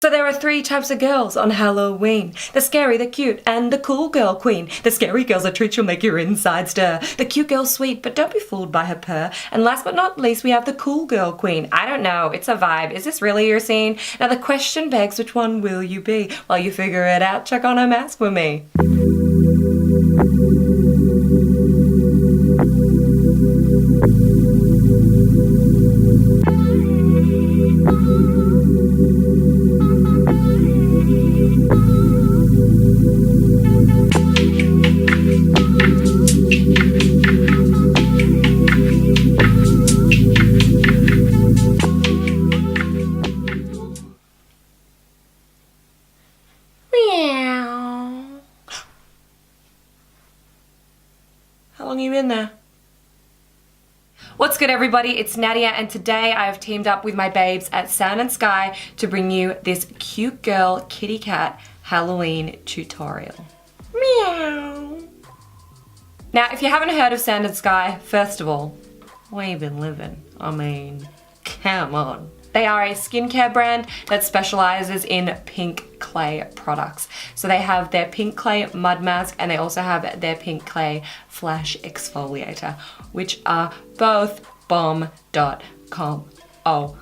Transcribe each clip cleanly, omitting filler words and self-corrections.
So there are 3 types of girls on Halloween. The scary, the cute, and the cool girl queen. The scary girl's a treat, she'll make your inside stir. The cute girl's sweet, but don't be fooled by her purr. And last but not least, we have the cool girl queen. I don't know, it's a vibe. Is this really your scene? Now the question begs, which one will you be? While you figure it out, check on her mask with me. How long have you been there? What's good, everybody? It's Nadia, and today I have teamed up with my babes at Sand&Sky to bring you this cute girl kitty cat Halloween tutorial. Meow. Now, if you haven't heard of Sand&Sky, first of all, where you been living? I mean, come on. They are a skincare brand that specializes in pink clay products. So they have their pink clay mud mask and they also have their pink clay flash exfoliator, which are both bomb.com. Oh.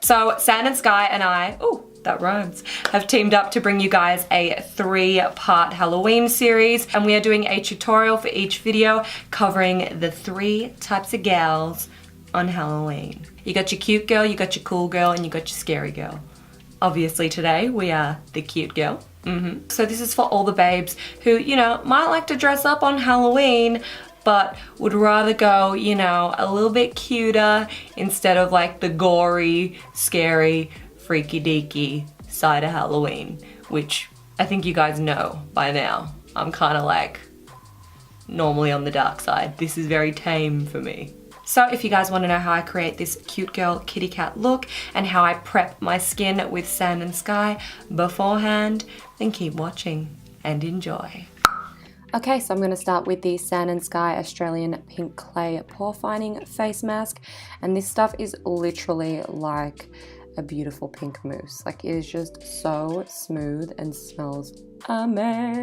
So Sand&Sky and I, ooh, that rhymes, have teamed up to bring you guys a 3-part Halloween series, and we are doing a tutorial for each video covering the 3 types of gals on Halloween. You got your cute girl, you got your cool girl, and you got your scary girl. Obviously today we are the cute girl. So this is for all the babes who, you know, might like to dress up on Halloween, but would rather go, you know, a little bit cuter instead of like the gory, scary, freaky deaky side of Halloween, which I think you guys know by now. I'm kind of like normally on the dark side. This is very tame for me. So if you guys want to know how I create this cute girl kitty cat look and how I prep my skin with Sand&Sky beforehand, then keep watching and enjoy. Okay, so I'm going to start with the Sand&Sky Australian Pink Clay Pore Fining Face Mask, and this stuff is literally like a beautiful pink mousse. Like, it is just so smooth and smells amazing.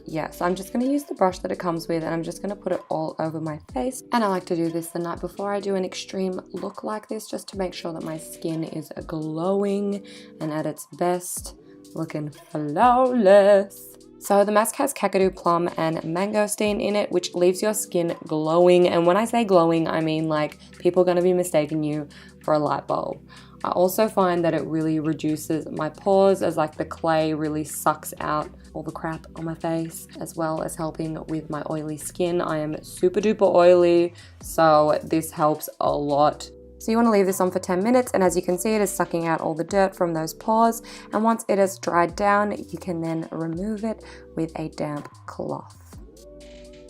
Yeah, so I'm just going to use the brush that it comes with, and I'm just going to put it all over my face. And I like to do this the night before I do an extreme look like this, just to make sure that my skin is glowing and at its best, looking flawless. So the mask has kakadu plum and mangosteen in it, which leaves your skin glowing. And when I say glowing, I mean like people are going to be mistaking you for a light bulb. I also find that it really reduces my pores, as like the clay really sucks out all the crap on my face, as well as helping with my oily skin. I am super duper oily, so this helps a lot. So you want to leave this on for 10 minutes, and as you can see, it is sucking out all the dirt from those pores, and once it has dried down, you can then remove it with a damp cloth.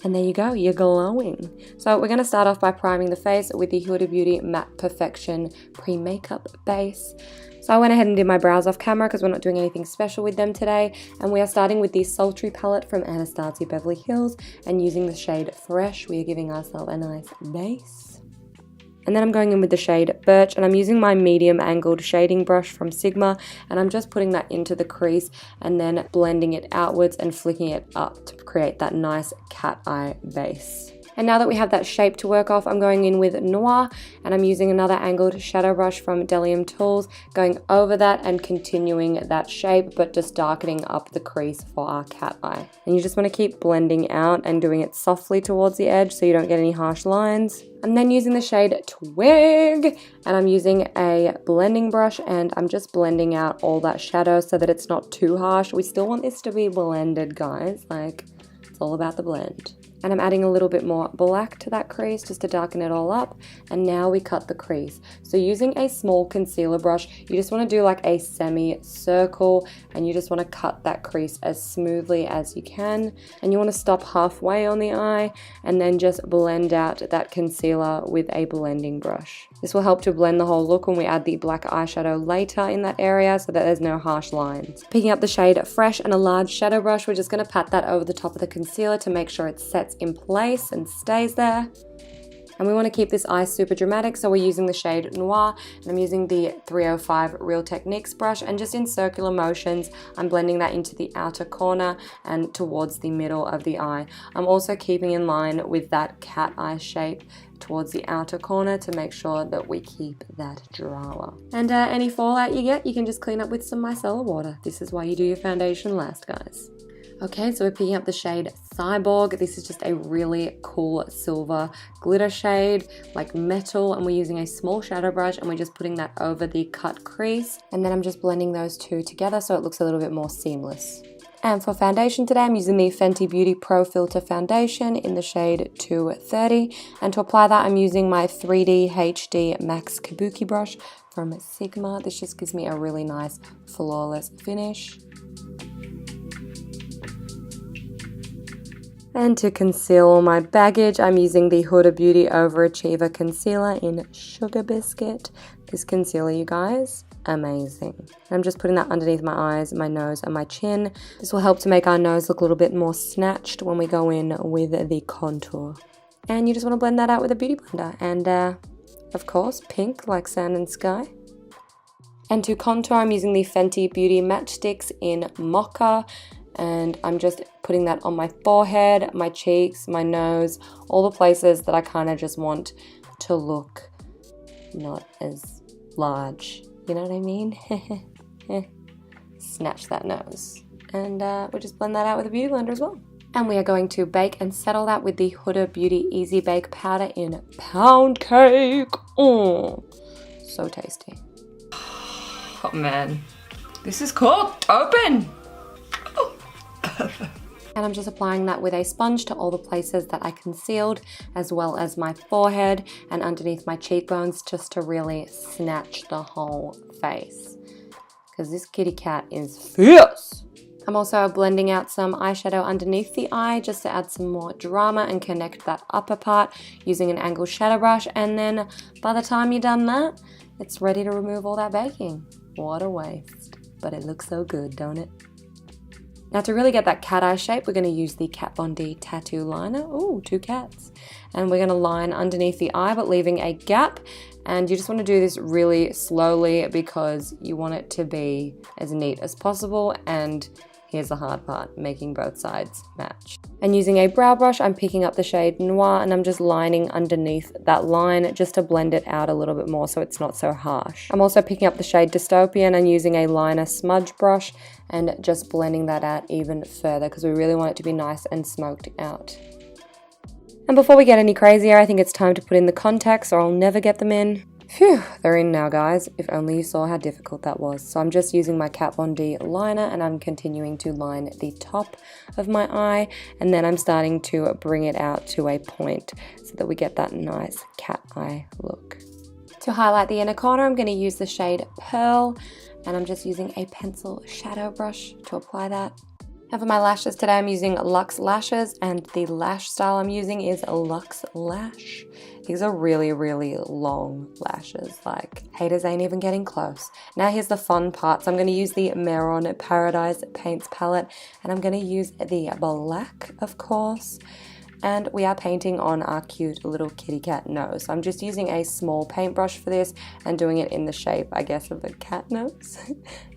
And there you go, you're glowing. So we're going to start off by priming the face with the Huda Beauty Matte Perfection Pre-Makeup Base. So I went ahead and did my brows off camera because we're not doing anything special with them today. And we are starting with the Sultry palette from Anastasia Beverly Hills, and using the shade Fresh, we are giving ourselves a nice base. And then I'm going in with the shade Birch, and I'm using my medium angled shading brush from Sigma, and I'm just putting that into the crease and then blending it outwards and flicking it up to create that nice cat eye base. And now that we have that shape to work off, I'm going in with Noir, and I'm using another angled shadow brush from Delium Tools, going over that and continuing that shape, but just darkening up the crease for our cat eye. And you just want to keep blending out and doing it softly towards the edge so you don't get any harsh lines. I'm then using the shade Twig, and I'm using a blending brush, and I'm just blending out all that shadow so that it's not too harsh. We still want this to be blended, guys. Like, it's all about the blend. And I'm adding a little bit more black to that crease just to darken it all up. And now we cut the crease. So using a small concealer brush, you just want to do like a semi-circle, and you just want to cut that crease as smoothly as you can. And you want to stop halfway on the eye and then just blend out that concealer with a blending brush. This will help to blend the whole look when we add the black eyeshadow later in that area so that there's no harsh lines. Picking up the shade Fresh and a large shadow brush, we're just going to pat that over the top of the concealer to make sure it sets in place and stays there. And we want to keep this eye super dramatic, so we're using the shade Noir, and I'm using the 305 Real Techniques brush, and just in circular motions, I'm blending that into the outer corner and towards the middle of the eye. I'm also keeping in line with that cat eye shape towards the outer corner to make sure that we keep that drama. And any fallout you get, you can just clean up with some micellar water. This is why you do your foundation last, guys. Okay, so we're picking up the shade Cyborg. This is just a really cool silver glitter shade, like metal, and we're using a small shadow brush and we're just putting that over the cut crease. And then I'm just blending those two together so it looks a little bit more seamless. And for foundation today, I'm using the Fenty Beauty Pro Filter Foundation in the shade 230. And to apply that, I'm using my 3D HD Max Kabuki brush from Sigma. This just gives me a really nice, flawless finish. And to conceal all my baggage, I'm using the Huda Beauty Overachiever Concealer in Sugar Biscuit. This concealer, you guys, amazing. And I'm just putting that underneath my eyes, my nose, and my chin. This will help to make our nose look a little bit more snatched when we go in with the contour. And you just want to blend that out with a beauty blender. And, of course, pink like Sand and Sky. And to contour, I'm using the Fenty Beauty Matchsticks in Mocha. And I'm just putting that on my forehead, my cheeks, my nose, all the places that I kind of just want to look not as large. You know what I mean? Snatch that nose. And we'll just blend that out with a beauty blender as well. And we are going to bake and settle that with the Huda Beauty Easy Bake Powder in Pound Cake. Oh, so tasty. Oh man, this is cooked. Open! And I'm just applying that with a sponge to all the places that I concealed, as well as my forehead and underneath my cheekbones, just to really snatch the whole face. Because this kitty cat is fierce. I'm also blending out some eyeshadow underneath the eye just to add some more drama and connect that upper part using an angled shadow brush. And then by the time you're done that, it's ready to remove all that baking. What a waste. But it looks so good, don't it? Now to really get that cat eye shape, we're going to use the Kat Von D tattoo liner. Ooh, two cats. And we're going to line underneath the eye, but leaving a gap. And you just want to do this really slowly because you want it to be as neat as possible. And here's the hard part, making both sides match. And using a brow brush, I'm picking up the shade Noir and I'm just lining underneath that line just to blend it out a little bit more so it's not so harsh. I'm also picking up the shade Dystopian and using a liner smudge brush and just blending that out even further because we really want it to be nice and smoked out. And before we get any crazier, I think it's time to put in the contacts or I'll never get them in. Phew, they're in now, guys. If only you saw how difficult that was. So I'm just using my Kat Von D liner and I'm continuing to line the top of my eye, and then I'm starting to bring it out to a point so that we get that nice cat eye look. To highlight the inner corner, I'm going to use the shade Pearl, and I'm just using a pencil shadow brush to apply that. And for my lashes today, I'm using Luxe Lashes, and the lash style I'm using is Luxe Lash. These are really, really long lashes, like haters ain't even getting close. Now here's the fun part. So I'm going to use the Meron Paradise Paints palette, and I'm going to use the black, of course. And we are painting on our cute little kitty cat nose. So I'm just using a small paintbrush for this and doing it in the shape, I guess, of a cat nose.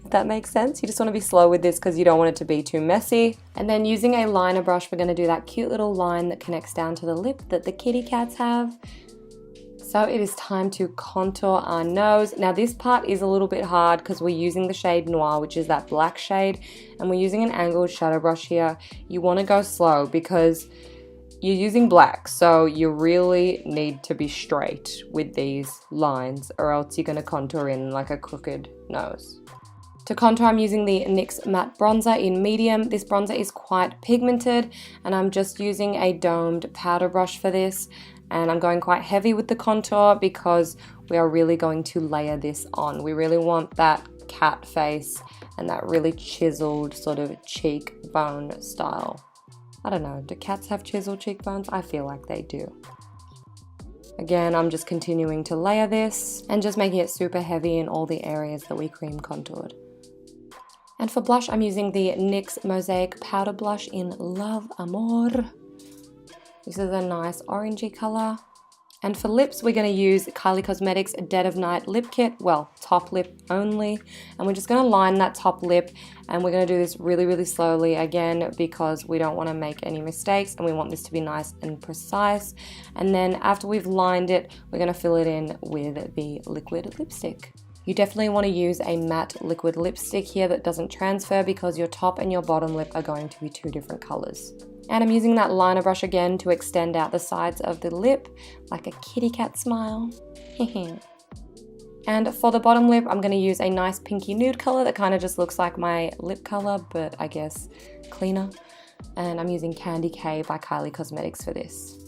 If that makes sense. You just want to be slow with this because you don't want it to be too messy. And then using a liner brush, we're going to do that cute little line that connects down to the lip that the kitty cats have. So it is time to contour our nose. Now this part is a little bit hard because we're using the shade Noir, which is that black shade, and we're using an angled shadow brush here. You want to go slow because you're using black, so you really need to be straight with these lines or else you're going to contour in like a crooked nose. To contour, I'm using the NYX Matte Bronzer in medium. This bronzer is quite pigmented and I'm just using a domed powder brush for this. And I'm going quite heavy with the contour because we are really going to layer this on. We really want that cat face and that really chiseled sort of cheekbone style. I don't know, do cats have chiseled cheekbones? I feel like they do. Again, I'm just continuing to layer this and just making it super heavy in all the areas that we cream contoured. And for blush, I'm using the NYX Mosaic Powder Blush in Love Amor. This is a nice orangey color. And for lips, we're going to use Kylie Cosmetics Dead of Night Lip Kit, well, top lip only. And we're just going to line that top lip, and we're going to do this really, really slowly, again, because we don't want to make any mistakes and we want this to be nice and precise. And then after we've lined it, we're going to fill it in with the liquid lipstick. You definitely want to use a matte liquid lipstick here that doesn't transfer, because your top and your bottom lip are going to be two different colors. And I'm using that liner brush again to extend out the sides of the lip like a kitty cat smile. And for the bottom lip, I'm going to use a nice pinky nude color that kind of just looks like my lip color, but I guess cleaner. And I'm using Candy K by Kylie Cosmetics for this.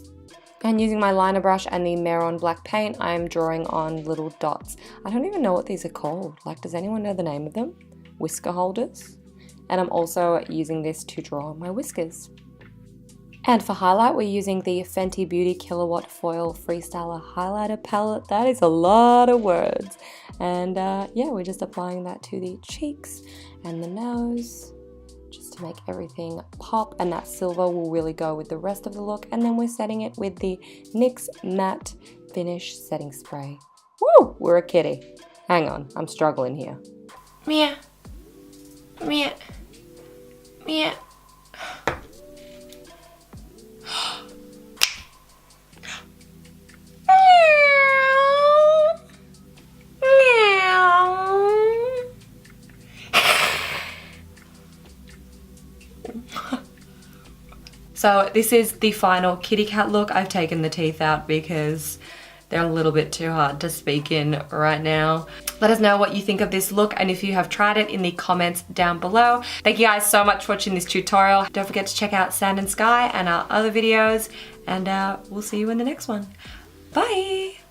And using my liner brush and the Maron black paint, I'm drawing on little dots. I don't even know what these are called. Like, does anyone know the name of them? Whisker holders. And I'm also using this to draw on my whiskers. And for highlight, we're using the Fenty Beauty Kilowatt Foil Freestyler Highlighter Palette. That is a lot of words. And yeah, we're just applying that to the cheeks and the nose, just to make everything pop. And that silver will really go with the rest of the look. And then we're setting it with the NYX Matte Finish Setting Spray. Woo! We're a kitty. Hang on, I'm struggling here. Mia. Mia. Mia. So this is the final kitty cat look. I've taken the teeth out because they're a little bit too hard to speak in right now. Let us know what you think of this look, and if you have tried it, in the comments down below. Thank you guys so much for watching this tutorial. Don't forget to check out Sand and Sky and our other videos, and we'll see you in the next one. Bye!